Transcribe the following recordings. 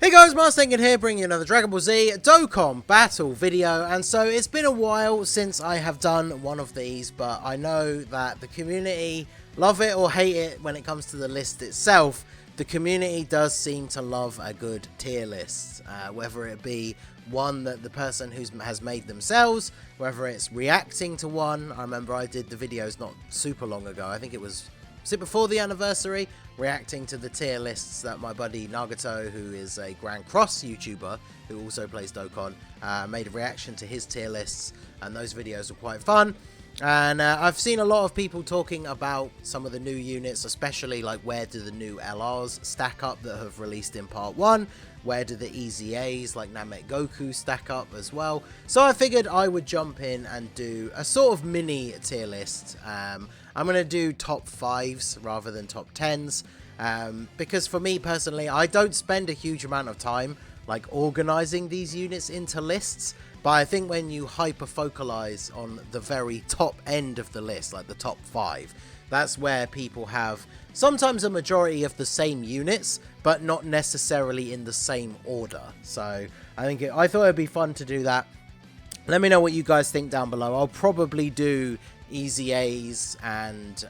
Hey guys, Mars Thinking here, bringing you another Dragon Ball Z Dokkan battle video. And so it's been a while since I have done one of these, but I know that the community love it or hate it when it comes to the list itself. The community does seem to love a good tier list, whether it be one that the person has made themselves, whether it's reacting to one. I remember I did the videos not super long ago. I think it was it before the anniversary, reacting to the tier lists that my buddy Nagato, who is a Grand Cross YouTuber who also plays Dokkan, made a reaction to his tier lists, and those videos were quite fun. And I've seen a lot of people talking about some of the new units, especially like where do the new LRs stack up that have released in part 1, where do the EZAs like Namek Goku stack up as well. So I figured I would jump in and do a sort of mini tier list. I'm going to do top 5s rather than top 10s, because for me personally, I don't spend a huge amount of time like organizing these units into lists. But I think when you hyper-focalize on the very top end of the list, like the top 5, that's where people have sometimes a majority of the same units, but not necessarily in the same order. So I thought it'd be fun to do that. Let me know what you guys think down below. I'll probably do EZAs and,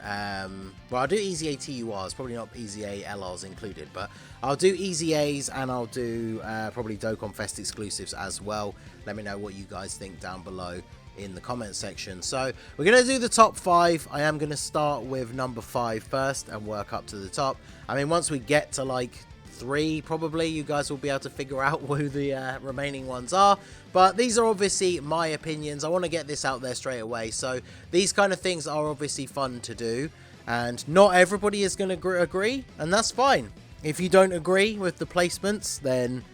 well, I'll do EZA TURs, probably not EZA LRs included, but I'll do EZAs and I'll do probably Dokkan Fest exclusives as well. Let me know what you guys think down below in the comment section. So we're going to do the top 5. I am going to start with number 5 first and work up to the top. I mean, once we get to like 3, probably you guys will be able to figure out who the remaining ones are, but these are obviously my opinions. I want to get this out there straight away. So these kind of things are obviously fun to do, and not everybody is going to agree, and that's fine. If you don't agree with the placements, then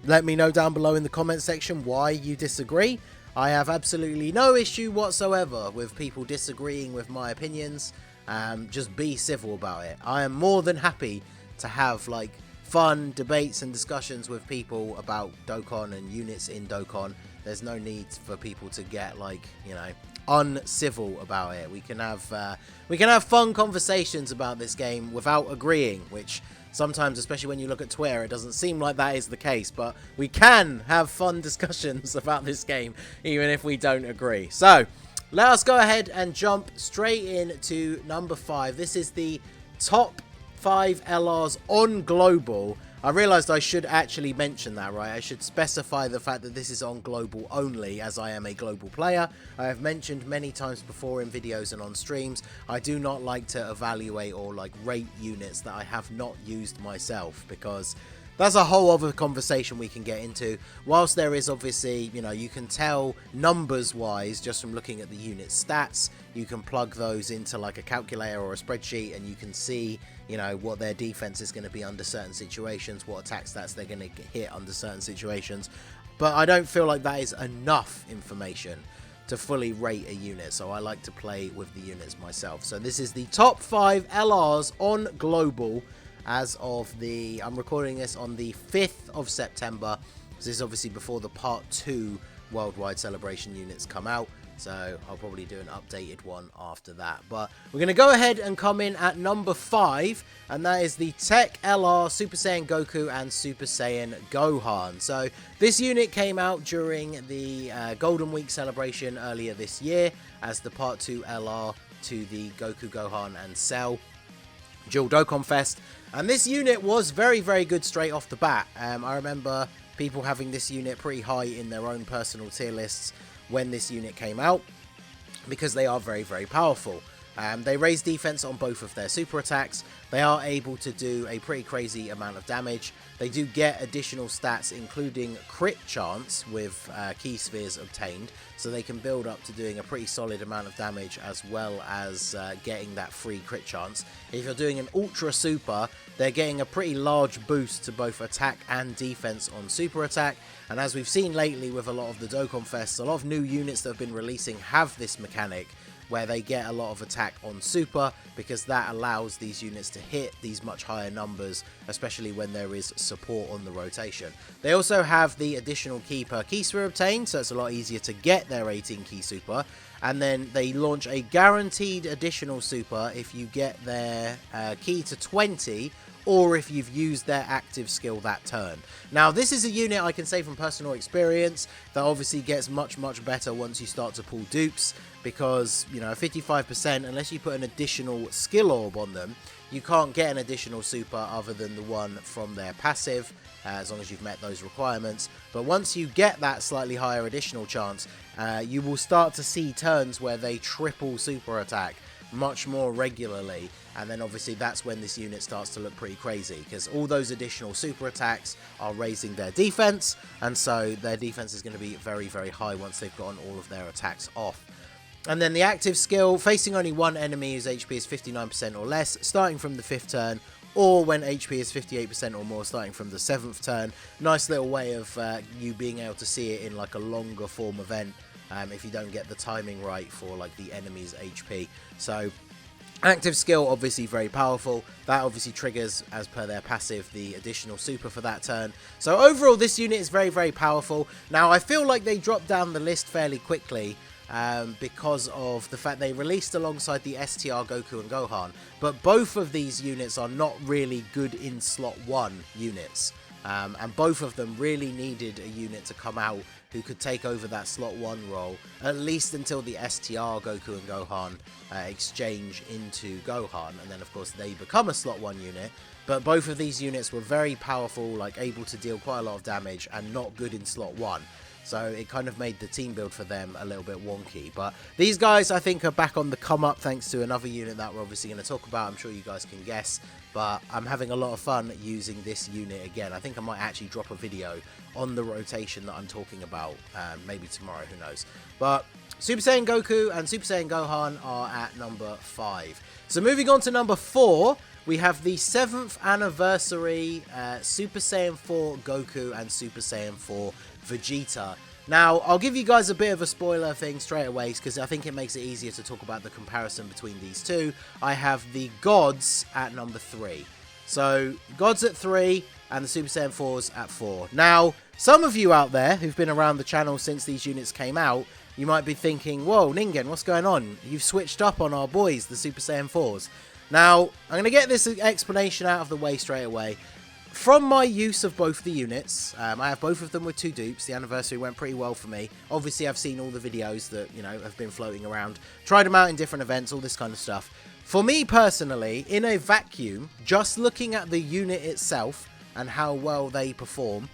let me know down below in the comment section why you disagree. I have absolutely no issue whatsoever with people disagreeing with my opinions. Just be civil about it. I am more than happy to have like fun debates and discussions with people about Dokkan and units in Dokkan. There's no need for people to get like, you know, uncivil about it. We can have fun conversations about this game without agreeing, which sometimes, especially when you look at Twitter, it doesn't seem like that is the case, but we can have fun discussions about this game even if we don't agree. So let us go ahead and jump straight into number 5. This is the top 5 LRs on global. I realized I should actually mention that, right? I should specify the fact that this is on global only, as I am a global player. I have mentioned many times before in videos and on streams, I do not like to evaluate or like rate units that I have not used myself, because that's a whole other conversation we can get into. Whilst there is obviously, you know, you can tell numbers wise just from looking at the unit stats. You can plug those into like a calculator or a spreadsheet and you can see, you know, what their defense is going to be under certain situations, what attack stats they're going to hit under certain situations. But I don't feel like that is enough information to fully rate a unit, so I like to play with the units myself. So this is the top 5 LRs on global as of the, I'm recording this on the 5th of September. This is obviously before the part 2 worldwide celebration units come out, so I'll probably do an updated one after that. But we're going to go ahead and come in at number 5, and that is the Tech LR Super Saiyan Goku and Super Saiyan Gohan. So this unit came out during the Golden Week celebration earlier this year as the part 2 LR to the Goku, Gohan and Cell Dual Dokkan Fest. And this unit was very, very good straight off the bat. I remember people having this unit pretty high in their own personal tier lists when this unit came out, because they are very, very powerful. They raise defense on both of their super attacks. They are able to do a pretty crazy amount of damage. They do get additional stats, including crit chance with key spheres obtained, so they can build up to doing a pretty solid amount of damage as well as getting that free crit chance. If you're doing an ultra super, they're getting a pretty large boost to both attack and defense on super attack. And as we've seen lately with a lot of the Dokkan Fests, a lot of new units that have been releasing have this mechanic where they get a lot of attack on super, because that allows these units to hit these much higher numbers, especially when there is support on the rotation. They also have the additional key per key sphere obtained, so it's a lot easier to get their 18 key super. And then they launch a guaranteed additional super if you get their key to 20 or if you've used their active skill that turn. Now, this is a unit I can say from personal experience that obviously gets much better once you start to pull dupes, because, you know, 55%, unless you put an additional skill orb on them, you can't get an additional super other than the one from their passive, as long as you've met those requirements. But once you get that slightly higher additional chance, you will start to see turns where they triple super attack much more regularly, and then obviously that's when this unit starts to look pretty crazy, because all those additional super attacks are raising their defense, and so their defense is going to be very high once they've gotten all of their attacks off. And then the active skill, facing only one enemy whose HP is 59% or less, starting from the 5th turn, or when HP is 58% or more, starting from the 7th turn. Nice little way of you being able to see it in like a longer form event, if you don't get the timing right for like the enemy's HP. So active skill, obviously very powerful. That obviously triggers, as per their passive, the additional super for that turn. So overall, this unit is very powerful. Now, I feel like they dropped down the list fairly quickly, because of the fact they released alongside the STR Goku and Gohan, but both of these units are not really good in slot 1 units, and both of them really needed a unit to come out who could take over that slot 1 role, at least until the STR Goku and Gohan exchange into Gohan, and then of course they become a slot 1 unit. But both of these units were very powerful, like able to deal quite a lot of damage, and not good in slot 1. So it kind of made the team build for them a little bit wonky. But these guys, I think, are back on the come up thanks to another unit that we're obviously going to talk about. I'm sure you guys can guess. But I'm having a lot of fun using this unit again. I think I might actually drop a video on the rotation that I'm talking about. Maybe tomorrow, who knows. But Super Saiyan Goku and Super Saiyan Gohan are at number 5. So moving on to number 4, we have the 7th anniversary Super Saiyan 4 Goku and Super Saiyan 4 Vegeta. Now, I'll give you guys a bit of a spoiler thing straight away, because I think it makes it easier to talk about the comparison between these two. I have the Gods at number 3. So, Gods at 3 and the Super Saiyan 4s at 4. Now, some of you out there who've been around the channel since these units came out, you might be thinking, whoa, Ningen, what's going on? You've switched up on our boys, the Super Saiyan 4s. Now, I'm going to get this explanation out of the way straight away. From my use of both the units, I have both of them with 2 dupes. The anniversary went pretty well for me. Obviously, I've seen all the videos that, you know, have been floating around. Tried them out in different events, all this kind of stuff. For me personally, in a vacuum, just looking at the unit itself and how well they perform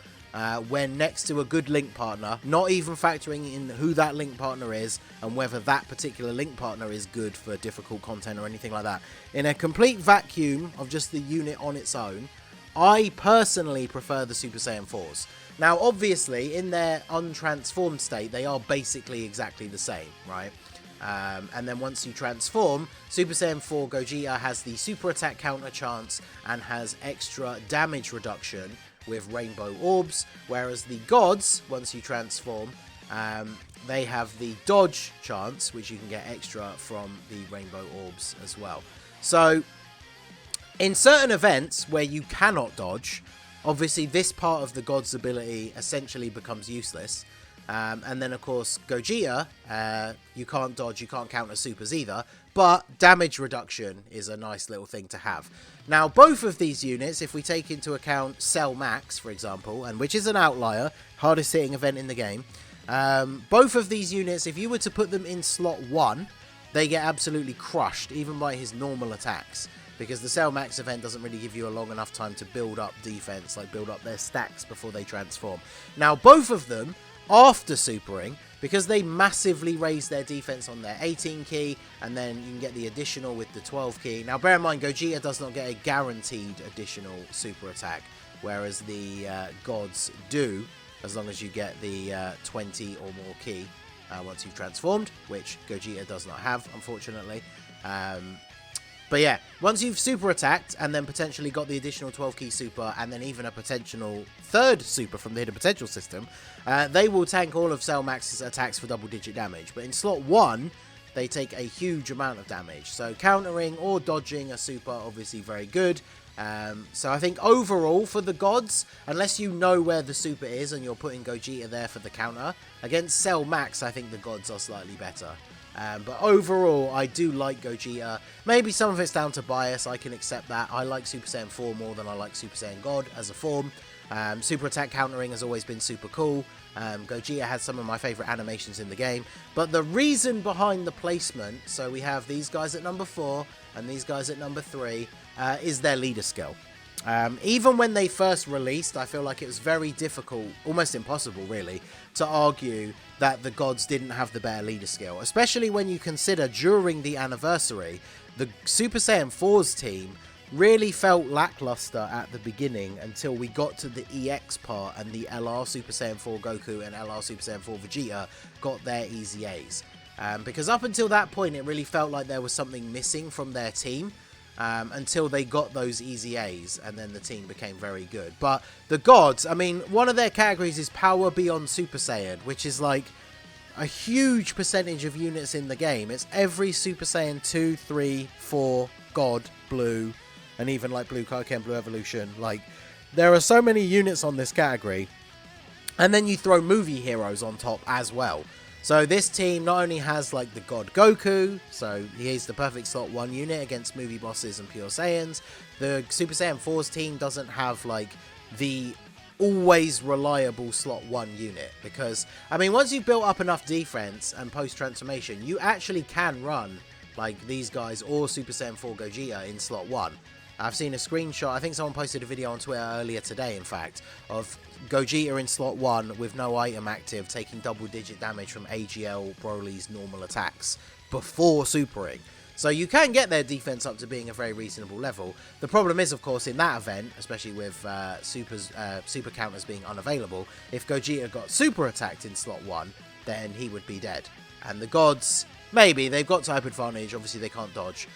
when next to a good link partner, not even factoring in who that link partner is and whether that particular link partner is good for difficult content or anything like that. In a complete vacuum of just the unit on its own, I personally prefer the Super Saiyan 4s. Now, obviously, in their untransformed state, they are basically exactly the same, right? And then once you transform, Super Saiyan 4 Gogeta has the super attack counter chance and has extra damage reduction with rainbow orbs, whereas the Gods, once you transform, they have the dodge chance, which you can get extra from the rainbow orbs as well. So, in certain events where you cannot dodge, obviously this part of the God's ability essentially becomes useless. And then, of course, Gogeta, you can't dodge, you can't counter supers either, but damage reduction is a nice little thing to have. Now, both of these units, if we take into account Cell Max, for example, and which is an outlier, hardest hitting event in the game, both of these units, if you were to put them in slot 1, they get absolutely crushed, even by his normal attacks. Because the Cell Max event doesn't really give you a long enough time to build up defense, like build up their stacks before they transform. Now, both of them, after supering, because they massively raise their defense on their 18 key, and then you can get the additional with the 12 key. Now, bear in mind, Gogeta does not get a guaranteed additional super attack, whereas the Gods do, as long as you get the 20 or more key once you've transformed, which Gogeta does not have, unfortunately. But yeah, once you've super attacked and then potentially got the additional 12 key super and then even a potential 3rd super from the hidden potential system, they will tank all of Cell Max's attacks for double-digit damage. But in slot 1, they take a huge amount of damage. So countering or dodging a super, obviously very good. So I think overall for the Gods, unless you know where the super is and you're putting Gogeta there for the counter, against Cell Max, I think the Gods are slightly better. But overall, I do like Gogeta. Maybe some of it's down to bias, I can accept that. I like Super Saiyan 4 more than I like Super Saiyan God as a form. Super attack countering has always been super cool. Gogeta has some of my favourite animations in the game. But the reason behind the placement, so we have these guys at number 4 and these guys at number 3, is their leader skill. Even when they first released, I feel like it was very difficult, almost impossible really, to argue that the gods didn't have the better leader skill. Especially when you consider during the anniversary, the Super Saiyan 4's team really felt lackluster at the beginning until we got to the EX part and the LR Super Saiyan 4 Goku and LR Super Saiyan 4 Vegeta got their easy A's. Because up until that point, it really felt like there was something missing from their team. Until they got those easy A's, and then the team became very good. But the gods, I mean, one of their categories is Power Beyond Super Saiyan, which is like a huge percentage of units in the game. It's every Super Saiyan 2, 3, 4, God, Blue, and even like Blue Kaioken, Blue Evolution. Like, there are so many units on this category. And then you throw movie heroes on top as well. So this team not only has like the God Goku, so he's the perfect slot 1 unit against movie bosses and pure Saiyans. The Super Saiyan 4's team doesn't have like the always reliable slot 1 unit, because I mean, once you've built up enough defense and post transformation, you actually can run like these guys or Super Saiyan 4 Gogeta in slot 1. I've seen a screenshot, I think someone posted a video on Twitter earlier today, in fact, of Gogeta in slot 1 with no item active, taking double-digit damage from AGL Broly's normal attacks before supering. So you can get their defense up to being a very reasonable level. The problem is, of course, in that event, especially with super counters being unavailable, if Gogeta got super attacked in slot 1, then he would be dead. And the gods, maybe, they've got type advantage, obviously they can't dodge.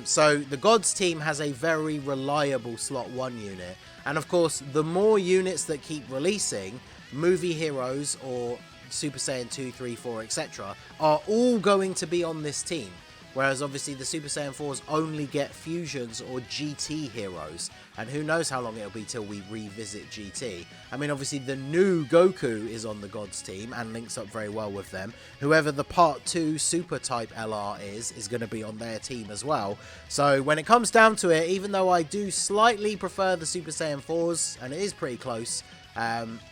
So the gods team has a very reliable slot 1 unit. And of course, the more units that keep releasing, movie heroes or Super Saiyan 2, 3, 4, etc. are all going to be on this team. Whereas obviously the Super Saiyan 4s only get fusions or GT heroes. And who knows how long it'll be till we revisit GT. I mean, obviously the new Goku is on the Gods team and links up very well with them. Whoever the Part 2 Super type LR is going to be on their team as well. So when it comes down to it, even though I do slightly prefer the Super Saiyan 4s, and it is pretty close,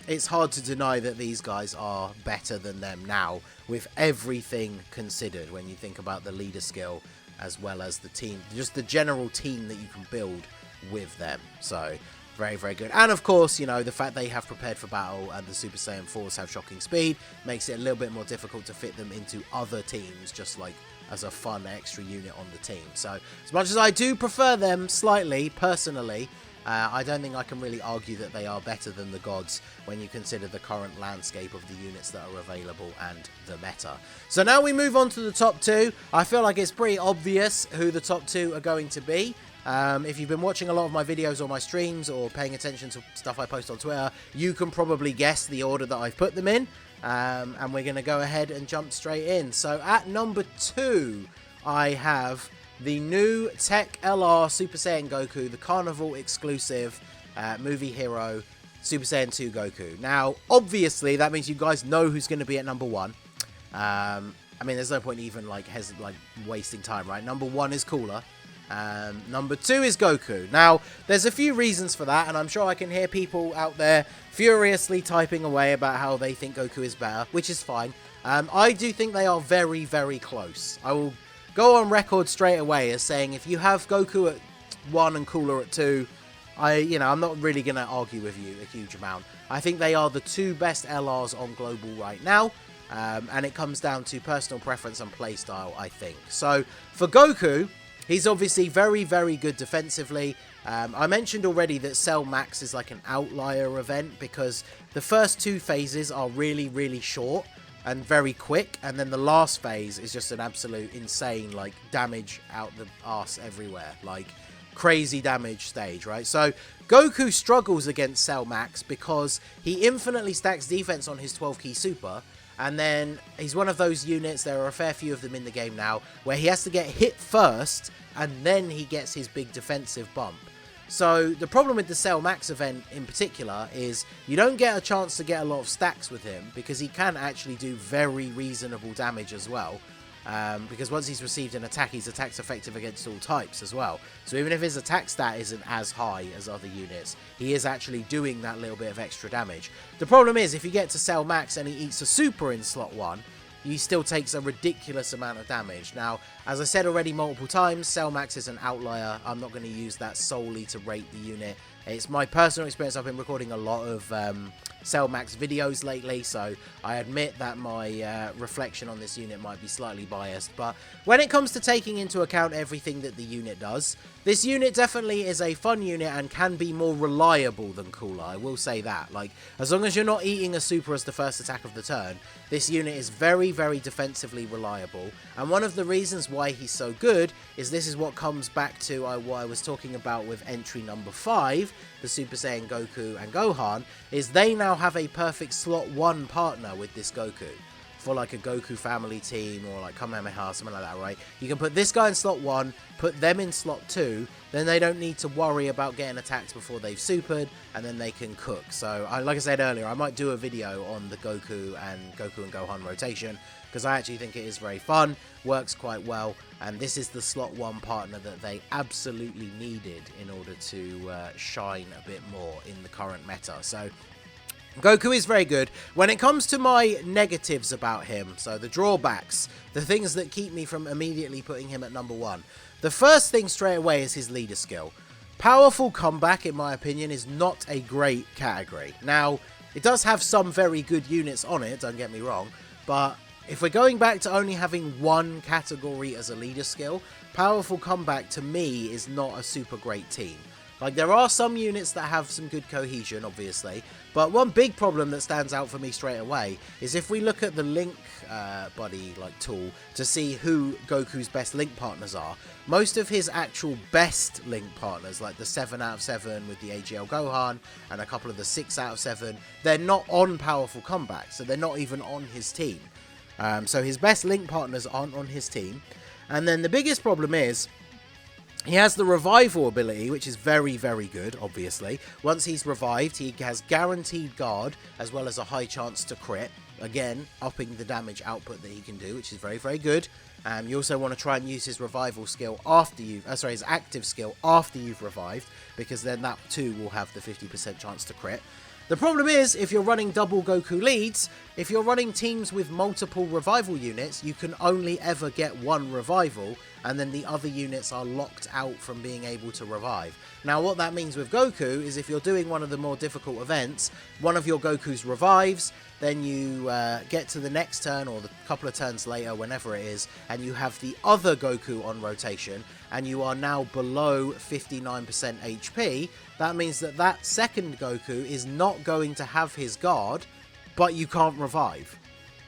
it's hard to deny that these guys are better than them now, with everything considered when you think about the leader skill as well as the team, just the general team that you can build with them. So very, very good. And of course, you know, the fact they have prepared for battle and the Super Saiyan 4s have shocking speed makes it a little bit more difficult to fit them into other teams, just like as a fun extra unit on the team. So as much as I do prefer them slightly personally, I don't think I can really argue that they are better than the gods when you consider the current landscape of the units that are available and the meta. So now we move on to the top 2. I feel like it's pretty obvious who the top 2 are going to be. If you've been watching a lot of my videos or my streams or paying attention to stuff I post on Twitter, you can probably guess the order that I've put them in. And we're going to go ahead and jump straight in. So at number 2, I have the new Tech LR Super Saiyan Goku, the Carnival exclusive movie hero, Super Saiyan 2 Goku. Now, obviously, that means you guys know who's going to be at number 1. I mean, there's no point even like wasting time, right? Number 1 is cooler. Number 2 is Goku. Now, there's a few reasons for that, and I'm sure I can hear people out there furiously typing away about how they think Goku is better, which is fine. I do think they are very, very close. I will go on record straight away as saying if you have Goku at 1 and Cooler at 2, I'm not really going to argue with you a huge amount. I think they are the 2 best LRs on Global right now, and it comes down to personal preference and playstyle, I think. So, for Goku, he's obviously very, very good defensively. I mentioned already that Cell Max is like an outlier event because the first 2 phases are really, really short and very quick, and then the last phase is just an absolute insane, like, damage out the arse everywhere, like, crazy damage stage, right? So, Goku struggles against Cell Max because he infinitely stacks defense on his 12-key super, and then he's one of those units, there are a fair few of them in the game now, where he has to get hit first, and then he gets his big defensive bump. So the problem with the Cell Max event in particular is you don't get a chance to get a lot of stacks with him because he can actually do very reasonable damage as well. because once he's received an attack, his attack's effective against all types as well. So even if his attack stat isn't as high as other units, he is actually doing that little bit of extra damage. The problem is, if you get to Cell Max and he eats a super in slot 1, he still takes a ridiculous amount of damage. Now, as I said already multiple times, Cell Max is an outlier. I'm not going to use that solely to rate the unit. It's my personal experience. I've been recording a lot of Cell Max videos lately, so I admit that my reflection on this unit might be slightly biased. But when it comes to taking into account everything that the unit does, this unit definitely is a fun unit and can be more reliable than Cooler. I will say that. Like, as long as you're not eating a super as the first attack of the turn, this unit is very, very defensively reliable. And one of the reasons why he's so good is this is what comes back to what I was talking about with entry number 5, the Super Saiyan Goku and Gohan, is they now have a perfect slot 1 partner with this Goku. For like a Goku family team or like Kamehameha, something like that, right? You can put this guy in slot 1, put them in slot 2, then they don't need to worry about getting attacked before they've supered, and then they can cook. So, like I said earlier, I might do a video on the Goku and Gohan rotation, because I actually think it is very fun, works quite well, and this is the slot 1 partner that they absolutely needed in order to shine a bit more in the current meta. So, Goku is very good. When it comes to my negatives about him, so the drawbacks, the things that keep me from immediately putting him at number 1, the first thing straight away is his leader skill. Powerful comeback, in my opinion, is not a great category. Now, it does have some very good units on it, don't get me wrong, but if we're going back to only having one category as a leader skill, powerful comeback to me is not a super great team. Like, there are some units that have some good cohesion, obviously, but one big problem that stands out for me straight away is if we look at the Link Buddy like tool to see who Goku's best Link partners are, most of his actual best Link partners, like the 7 out of 7 with the AGL Gohan and a couple of the 6 out of 7, they're not on powerful comeback, so they're not even on his team. So his best Link partners aren't on his team. And then the biggest problem is, he has the revival ability, which is very, very good, obviously. Once he's revived, he has guaranteed guard, as well as a high chance to crit. Again, upping the damage output that he can do, which is very, very good. You also want to try and use his revival skill after his active skill after you've revived, because then that too will have the 50% chance to crit. The problem is, if you're running double Goku leads, if you're running teams with multiple revival units, you can only ever get one revival, and then the other units are locked out from being able to revive. Now, what that means with Goku is if you're doing one of the more difficult events, one of your Gokus revives, then you get to the next turn, or the couple of turns later, whenever it is, and you have the other Goku on rotation, and you are now below 59% HP, that means that that second Goku is not going to have his guard, but you can't revive.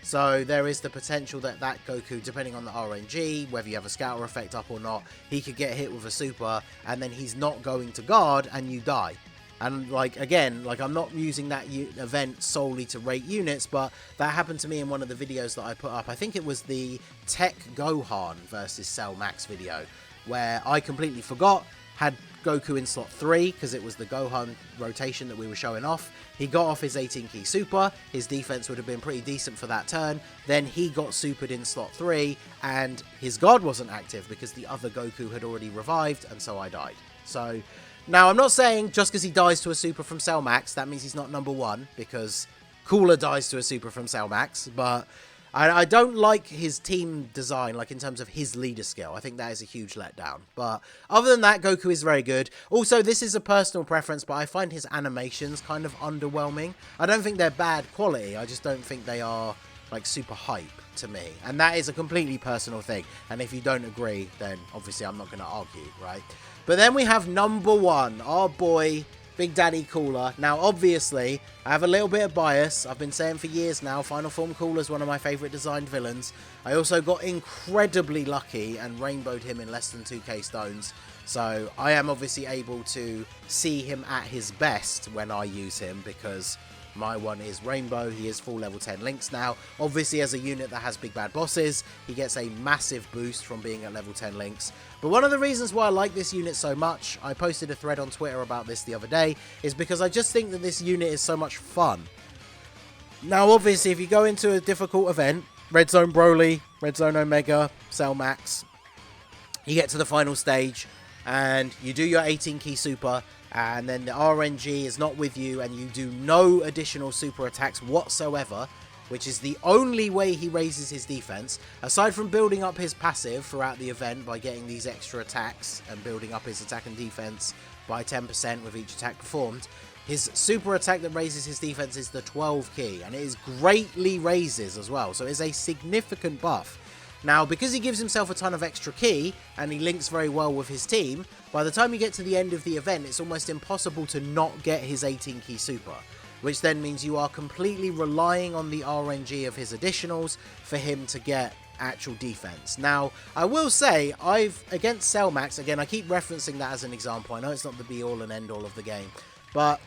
So there is the potential that that Goku, depending on the RNG, whether you have a Scouter effect up or not, he could get hit with a super, and then he's not going to guard, and you die. And, like, again, like, I'm not using that event solely to rate units, but that happened to me in one of the videos that I put up. I think it was the Tech Gohan versus Cell Max video, where I completely forgot, had Goku in slot 3, because it was the Gohan rotation that we were showing off. He got off his 18-key super, his defense would have been pretty decent for that turn, then he got supered in slot 3, and his guard wasn't active because the other Goku had already revived, and so I died. So, now I'm not saying just because he dies to a super from Cell Max, that means he's not number 1, because Cooler dies to a super from Cell Max, but I don't like his team design, like in terms of his leader skill. I think that is a huge letdown. But other than that, Goku is very good. Also, this is a personal preference, but I find his animations kind of underwhelming. I don't think they're bad quality. I just don't think they are like super hype to me. And that is a completely personal thing. And if you don't agree, then obviously I'm not going to argue, right? But then we have number 1, our boy Big Daddy Cooler. Now, obviously, I have a little bit of bias. I've been saying for years now, Final Form Cooler is one of my favourite designed villains. I also got incredibly lucky and rainbowed him in less than 2k stones. So, I am obviously able to see him at his best when I use him, because my one is Rainbow. He is full level 10 links now. Obviously, as a unit that has big bad bosses, he gets a massive boost from being at level 10 links. But one of the reasons why I like this unit so much, I posted a thread on Twitter about this the other day, is because I just think that this unit is so much fun. Now, obviously, if you go into a difficult event, Red Zone Broly, Red Zone Omega, Cell Max. You get to the final stage and you do your 18 key super, and then the RNG is not with you and you do no additional super attacks whatsoever, which is the only way he raises his defense, aside from building up his passive throughout the event by getting these extra attacks and building up his attack and defense by 10% with each attack performed. His super attack that raises his defense is the 12 key, and it is greatly raises as well, so it's a significant buff. Now, because he gives himself a ton of extra key, and he links very well with his team, by the time you get to the end of the event, it's almost impossible to not get his 18 key super, which then means you are completely relying on the RNG of his additionals for him to get actual defense. Now, I will say, against Cell Max, again, I keep referencing that as an example, I know it's not the be-all and end-all of the game, but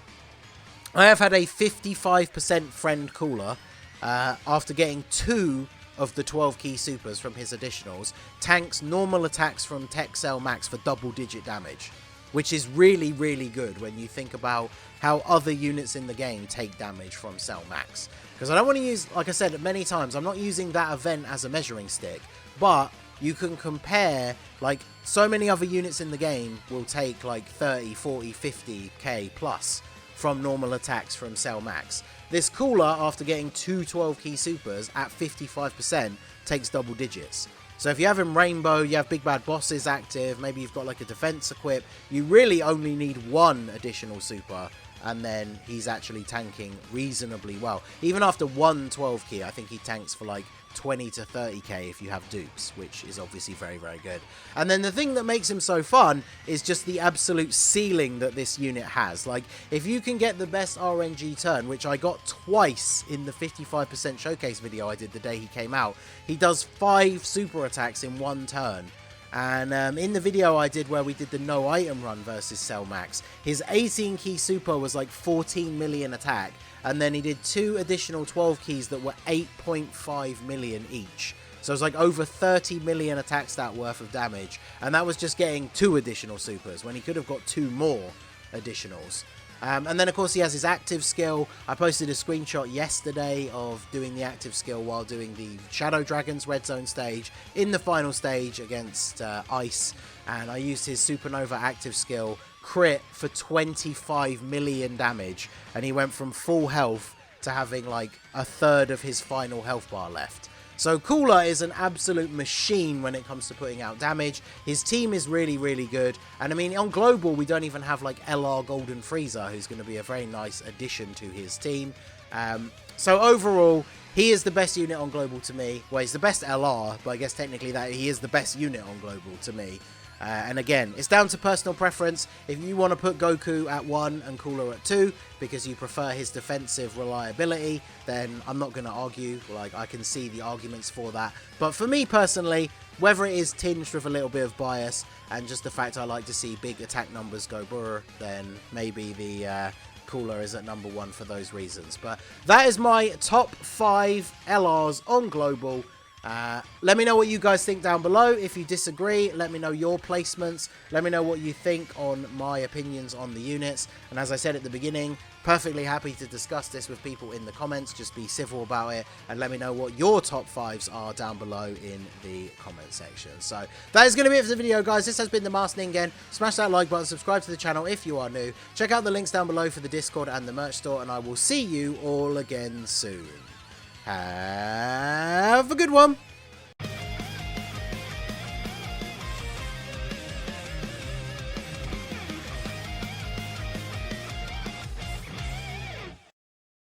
I have had a 55% friend cooler after getting 2 of the 12 key supers from his additionals, tanks normal attacks from Tech Cell Max for double-digit damage, which is really, really good when you think about how other units in the game take damage from Cell Max. Because I don't want to use, like I said many times, I'm not using that event as a measuring stick, but you can compare, like, so many other units in the game will take like 30, 40, 50k plus from normal attacks from Cell Max. This cooler, after getting 2 12 key supers at 55%, takes double digits. So if you have him Rainbow, you have Big Bad Bosses active, maybe you've got like a defense equip, you really only need 1 additional super, and then he's actually tanking reasonably well. Even after 1 12 key, I think he tanks for like 20 to 30k if you have dupes, which is obviously very, very good. And then the thing that makes him so fun is just the absolute ceiling that this unit has. Like, if you can get the best RNG turn, which I got twice in the 55% showcase video I did the day he came out, he does 5 super attacks in 1 turn. And in the video I did where we did the no item run versus Cell Max, his 18 key super was like 14 million attack, and then he did 2 additional 12 keys that were 8.5 million each. So it was like over 30 million attack stat worth of damage, and that was just getting 2 additional supers when he could have got 2 more additionals. And then of course he has his active skill. I posted a screenshot yesterday of doing the active skill while doing the Shadow Dragons Red Zone stage in the final stage against Ice, and I used his Supernova active skill crit for 25 million damage, and he went from full health to having like a third of his final health bar left. So Cooler is an absolute machine when it comes to putting out damage. His team is really, really good. And I mean, on Global, we don't even have like LR Golden Freezer, who's going to be a very nice addition to his team. So overall, he is the best unit on Global to me. Well, he's the best LR, but I guess technically that he is the best unit on Global to me. And again, it's down to personal preference. If you want to put Goku at 1 and Cooler at 2 because you prefer his defensive reliability, then I'm not going to argue. Like, I can see the arguments for that. But for me personally, whether it is tinged with a little bit of bias and just the fact I like to see big attack numbers go brr, then maybe the Cooler is at number 1 for those reasons. But that is my top 5 LRs on Global. Let me know what you guys think down below. If you disagree, let me know your placements. Let me know what you think on my opinions on the units. And as I said at the beginning, perfectly happy to discuss this with people in the comments. Just be civil about it and let me know what your top 5s are down below in the comment section. So that is going to be it for the video, guys. This has been the Masked Ningen. Smash that like button, subscribe to the channel if you are new. Check out the links down below for the Discord and the merch store, and I will see you all again soon. Have a good one.